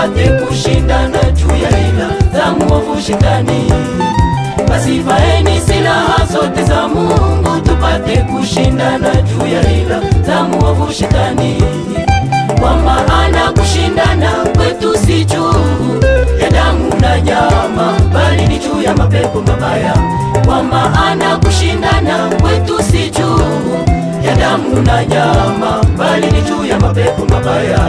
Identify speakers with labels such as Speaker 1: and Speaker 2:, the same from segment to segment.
Speaker 1: tupate kushindana juu ya ila za muovu shetani. Basi vaeni silaha zote za Mungu tupate kushindana juu ya ila za muovu shetani. Kwa maana kushindana kwetu si juu ya damu na nyama, bali ni juu ya mapepo mabaya. Kwa maana kushindana kwetu si juu ya damu na nyama, bali ni juu ya mapepo mabaya.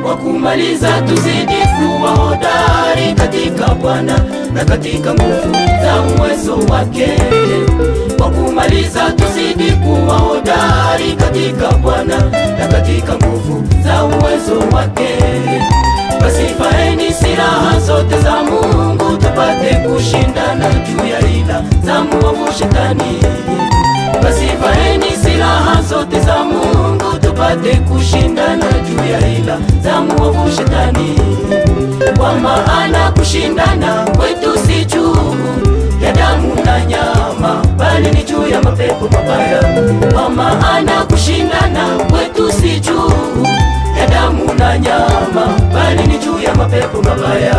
Speaker 1: Kwa kumaliza tuzidi kuwa hodari katika Bwana na katika nguvu za uwezo wake. Kwa kumaliza tuzidi kuwa hodari katika Bwana na katika nguvu za uwezo wake. Basi vaeni silaha zote za Mungu tupate kushindana juu ya ila za muovu shetani. Basi vaeni silaha zote za Mungu tupate kushindana juu ya ila za muovu shetani. Kwa maana kushindana kwetu si juu ya damu na nyama, bali ni juu ya mapepo mabaya. Kwa maana kushindana kwetu si juu ya damu na nyama, bali ni juu ya mapepo mabaya.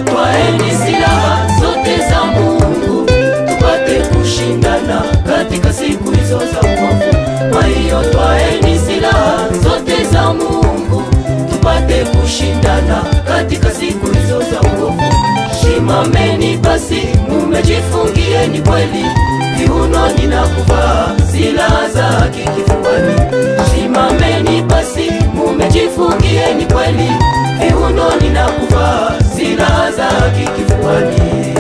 Speaker 1: Twaeni silaha zote za Mungu tupate kushindana katika siku hizo za uovu. Kwa hiyo twaeni silaha zote za Mungu tupate kushindana katika siku hizo za uovu. Shimameni basi mumejifungieni kweli viunoni na kuvaa silaha za haki kifuani. Shimameni basi mumejifungieni kweli viunoni na kuvaa silaha za haki kifuani.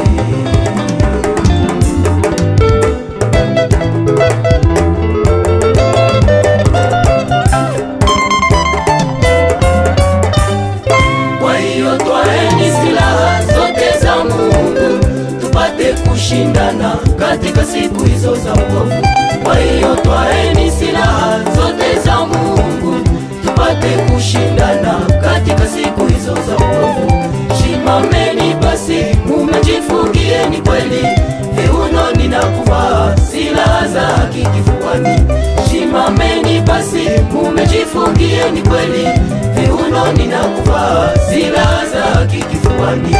Speaker 1: Kwa hiyo twaeni silaha zote za Mungu tupate kushindana katika siku hizo za uovu. Kwa hiyo twaeni silaha zote za Mungu tupate kushindana katika siku hizo za uovu. Shimameni basi mumejifungieni kweli viunoni na kuvaa silaha za haki kifuani. Shimameni basi mumejifungieni kweli viunoni na kuvaa silaha za haki kifuani.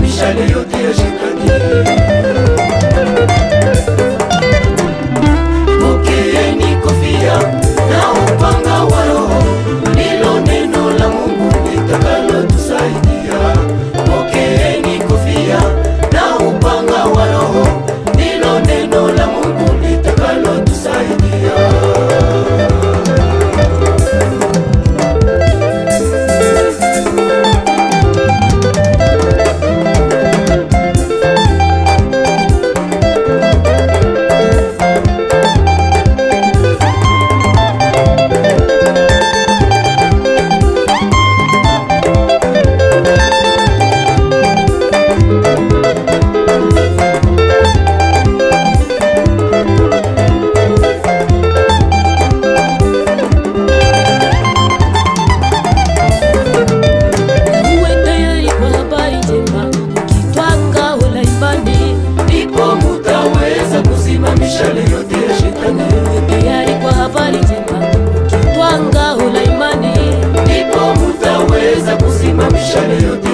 Speaker 2: mishale yote ya shetani. Pokeeni kofia na upanga wa Roho, ndilo neno la Mungu litakalo tusaidia. Pokeeni kofia na upanga wa Roho, ndilo neno la Mungu litakalo tusaidia. yale yote